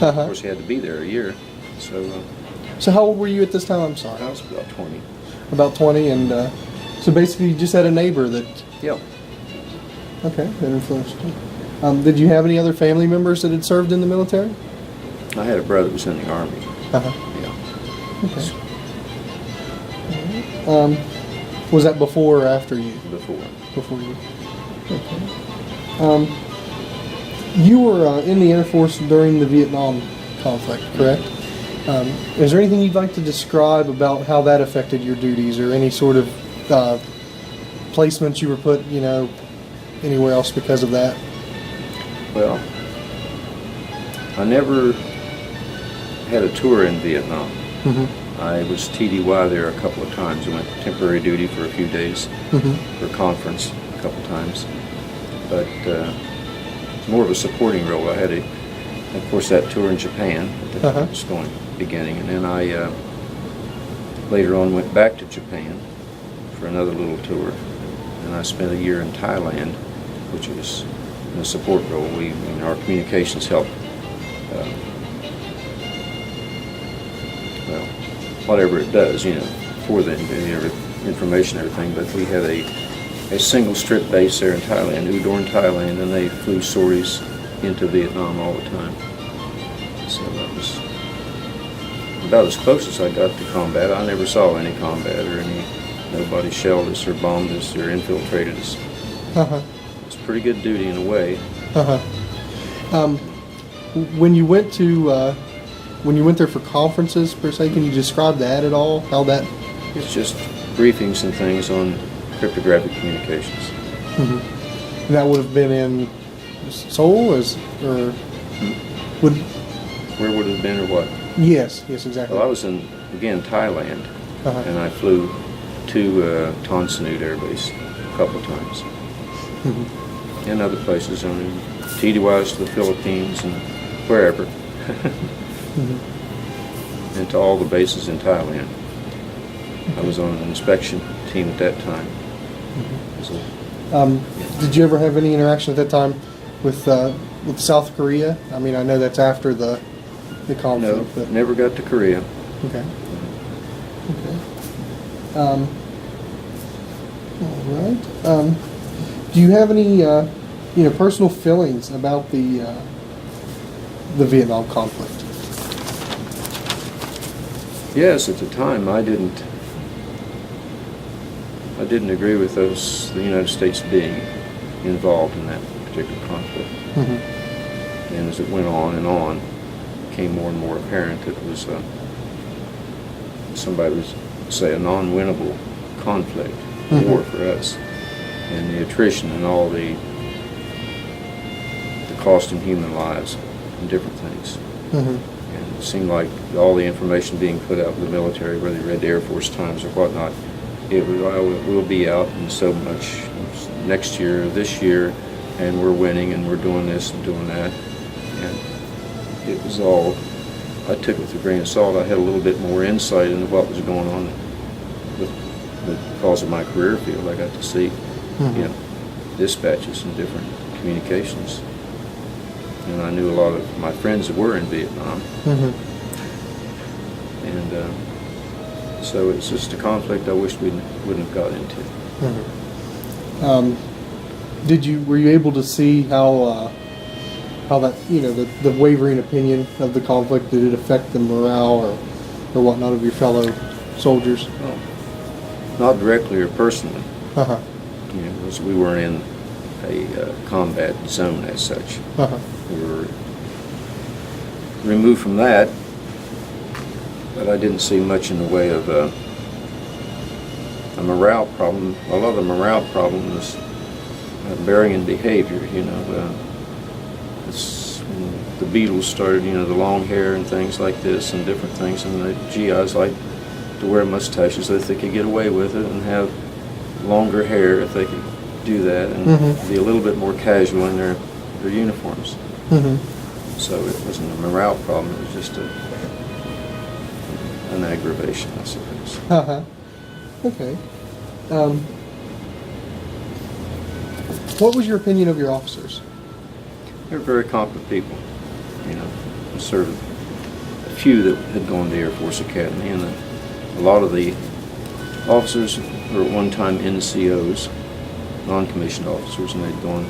Of course, he had to be there a year. So how old were you at this time? I'm sorry. I was about 20. About 20, and so basically you just had a neighbor that... Yep. Okay, that influenced you. Did you have any other family members that had served in the military? I had a brother who was in the Army. Uh-huh. Yeah. Okay. Was that before or after you? Before. Before you. Okay. You were in the Air Force during the Vietnam conflict, correct? Is there anything you'd like to describe about how that affected your duties, or any sort of placements you were put, anywhere else because of that? Well, I never had a tour in Vietnam. Mm-hmm. I was TDY there a couple of times. I went temporary duty for a few days for a conference a couple of times. But more of a supporting role. I had of course, that tour in Japan at the beginning. And then I later on went back to Japan for another little tour. And I spent a year in Thailand, which was in a support role. Our communications helped, well, whatever it does, for the information and everything. But we had a single strip base there in Thailand, Udon, Thailand, and they flew sorties into Vietnam all the time. So that was about as close as I got to combat. I never saw any combat or nobody shelled us or bombed us or infiltrated us. It's pretty good duty in a way. When you went there for conferences per se, can you describe that at all? How that? It's just briefings and things on cryptographic communications. And that would have been in Seoul, Where would it have been, or what? Yes, exactly. Well, I was in, again, Thailand, and I flew to Tan Son Nhut Air Base a couple of times. And other places, TDYs to the Philippines and wherever. And to all the bases in Thailand. I was on an inspection team at that time. So, did you ever have any interaction at that time with South Korea? I mean, I know that's after the conflict. No, but never got to Korea. Okay. All right. Do you have any personal feelings about the Vietnam conflict? Yes, at the time I didn't agree with the United States being involved in that particular conflict. And as it went on and on, it became more and more apparent that it was somebody would say a non-winnable conflict, war for us, and the attrition and all the cost in human lives and different things. And it seemed like all the information being put out in the military, whether you read the Air Force Times or whatnot, it was, we'll be out in so much next year, this year, and we're winning and we're doing this and doing that. And it was all, I took it with a grain of salt. I had a little bit more insight into what was going on because of my career field. I got to see, dispatches and different communications. And I knew a lot of my friends that were in Vietnam. And so it's just a conflict I wish we wouldn't have got into. Were you able to see how that, the wavering opinion of the conflict, did it affect the morale or whatnot of your fellow soldiers? Well, not directly or personally. Because we weren't in a combat zone as such. We were removed from that, but I didn't see much in the way of a morale problem. A lot of the morale problem was varying in behavior. It's when the Beatles started, the long hair and things like this and different things, and the GIs like to wear mustaches if they could get away with it and have longer hair if they could do that, and be a little bit more casual in their uniforms. So it wasn't a morale problem, it was just an aggravation, I suppose. Okay. What was your opinion of your officers? They're very competent people, served a few that had gone to Air Force Academy, and a lot of the officers were at one time NCOs, non-commissioned officers, and they'd gone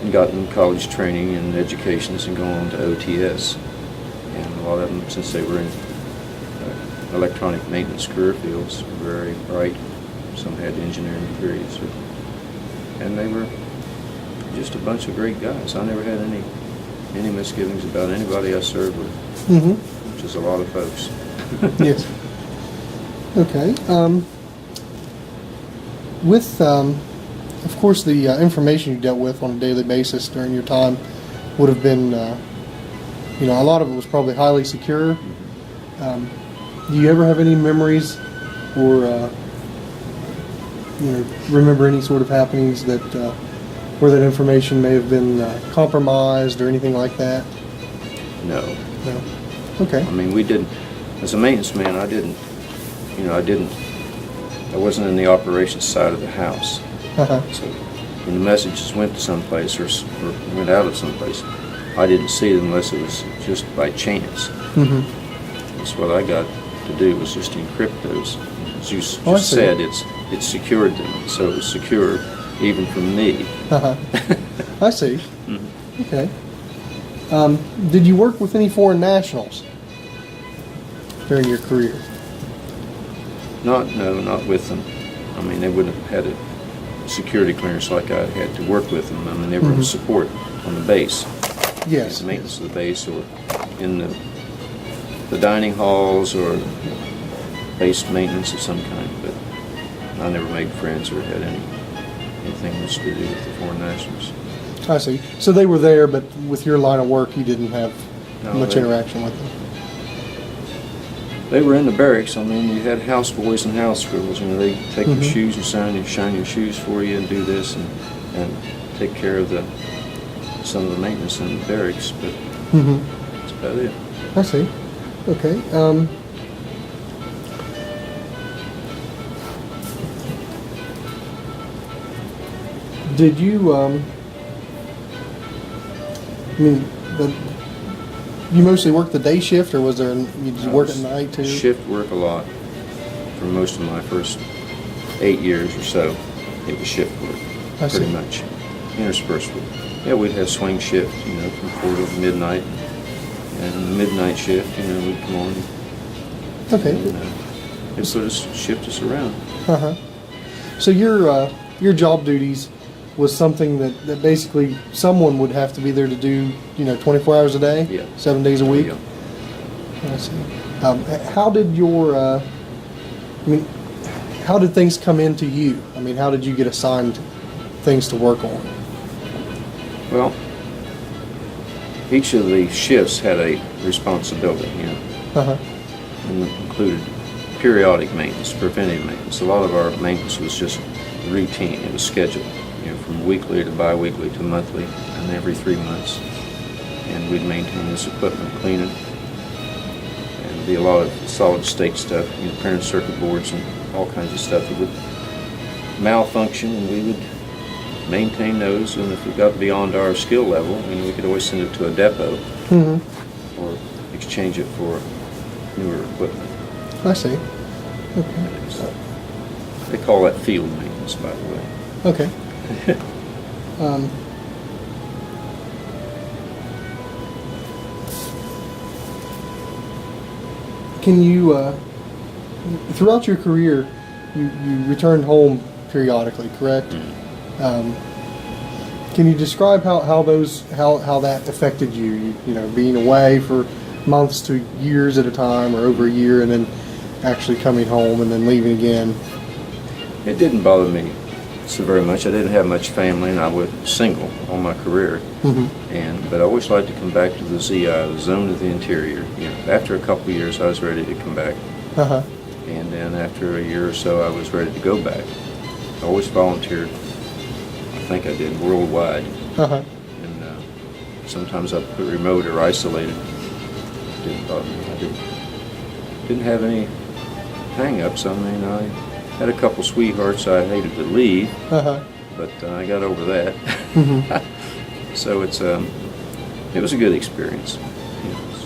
and gotten college training and educations and gone on to OTS. And a lot of them, since they were in electronic maintenance career fields, were very bright. Some had engineering degrees, and they were just a bunch of great guys. I never had any misgivings about anybody I served with, which is a lot of folks. Yes. Okay. With, of course, the information you dealt with on a daily basis during your time would have been, a lot of it was probably highly secure. Do you ever have any memories or, remember any sort of happenings that where that information may have been compromised or anything like that? No. No. Okay. I mean, we didn't, as a maintenance man, I wasn't in the operations side of the house. So when the messages went to someplace or went out of someplace, I didn't see it unless it was just by chance. That's what I got to do, was just encrypt those. As you just said, it secured them, so it was secure even from me. I see. Okay. Did you work with any foreign nationals during your career? Not with them. I mean, they wouldn't have had a security clearance like I had to work with them. I mean, they were in support on the base. Yes. The maintenance of the base, or in the dining halls, or base maintenance of some kind. But I never made friends or had anything much to do with the foreign nationals. I see. So they were there, but with your line of work, you didn't have much interaction with them. They were in the barracks. I mean, you had houseboys and house girls. They take your shoes and shine your shoes for you and do this and take care of some of the maintenance in the barracks. But that's about it. I see. Okay. Did you? You mostly worked the day shift, or was there? Did you work at night too? Shift work a lot. For most of my first 8 years or so, it was shift work, pretty much, interspersed with. Yeah, we'd have swing shift, from 4 to midnight, and the midnight shift, we'd come on. Okay. And, it sort of shift us around. So your job duties was something that basically someone would have to be there to do, 24 hours a day? Yeah. 7 days a week? Yeah. I see. How did how did things come into you? I mean, how did you get assigned things to work on? Well, each of the shifts had a responsibility, and it included periodic maintenance, preventive maintenance. A lot of our maintenance was just routine. It was scheduled, from weekly to bi-weekly to monthly, and every 3 months. And we'd maintain this equipment, clean it, and be a lot of solid state stuff, printed circuit boards and all kinds of stuff that would malfunction, and we would maintain those. And if it got beyond our skill level, we could always send it to a depot or exchange it for newer equipment. I see. Okay. They call that field maintenance, by the way. Okay. Can you, throughout your career, you returned home periodically, correct? Can you describe how that affected you? Being away for months to years at a time, or over a year, and then actually coming home and then leaving again? It didn't bother me so very much. I didn't have much family, and I was single all my career. But I always liked to come back to the ZI, the Zone of the Interior. After a couple of years, I was ready to come back. And then after a year or so, I was ready to go back. I always volunteered. I think I did worldwide. And sometimes I put remote or isolated. Didn't bother me. I didn't have any hang-ups. I mean, I had a couple sweethearts I hated to leave, but I got over that. So it was a good experience.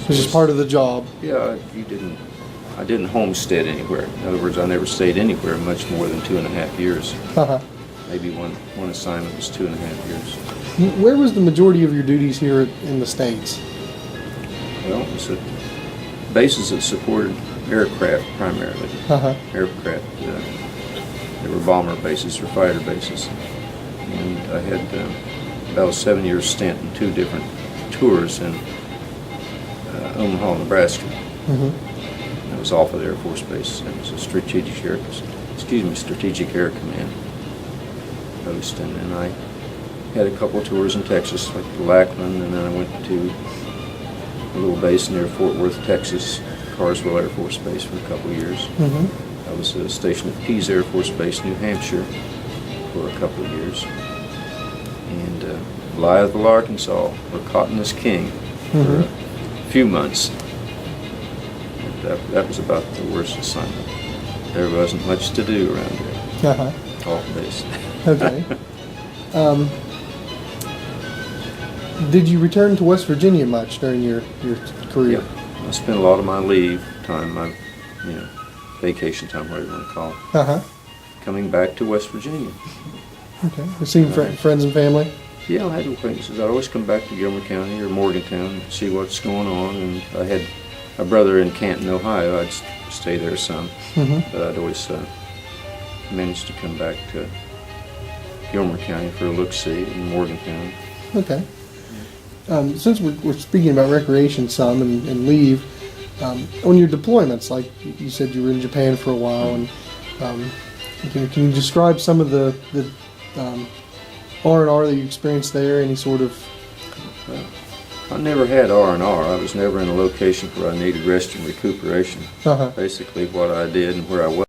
It's just part of the job. Yeah, I didn't homestead anywhere. In other words, I never stayed anywhere much more than 2.5 years. Uh-huh. Maybe one assignment was 2.5 years. Where was the majority of your duties here in the States? Well, it was at bases that supported aircraft primarily. Uh-huh. Aircraft. There were bomber bases or fighter bases. And I had about a 7-year stint in 2 different tours in Omaha, Nebraska. Mm-hmm. That was Offutt Air Force Base. It was a strategic air command post. And then I had a couple of tours in Texas, like Lackland, and then I went to a little base near Fort Worth, Texas, Carswell Air Force Base for a couple of years. Mm-hmm. I was stationed at Pease Air Force Base, New Hampshire, for a couple of years. And Blytheville, Arkansas, where cotton is king, for Mm-hmm. a few months. That was about the worst assignment. There wasn't much to do around there. Uh-huh. Off base. Okay. Did you return to West Virginia much during your career? Yeah. I spent a lot of my leave time, my vacation time, whatever you want to call it, Uh-huh. coming back to West Virginia. Okay. Seeing friends and family? Yeah, I had acquaintances. I'd always come back to Gilmer County or Morgantown and see what's going on. And I had a brother in Canton, Ohio. I'd stay there some, Mm-hmm. but I'd always manage to come back to Gilmer County for a look-see in Morgantown. Okay. Since we're speaking about recreation some and leave, on your deployments, like you said you were in Japan for a while, and can you describe some of the R&R that you experienced there? Any sort of... I never had R&R. I was never in a location where I needed rest and recuperation. Uh-huh. Basically what I did and where I was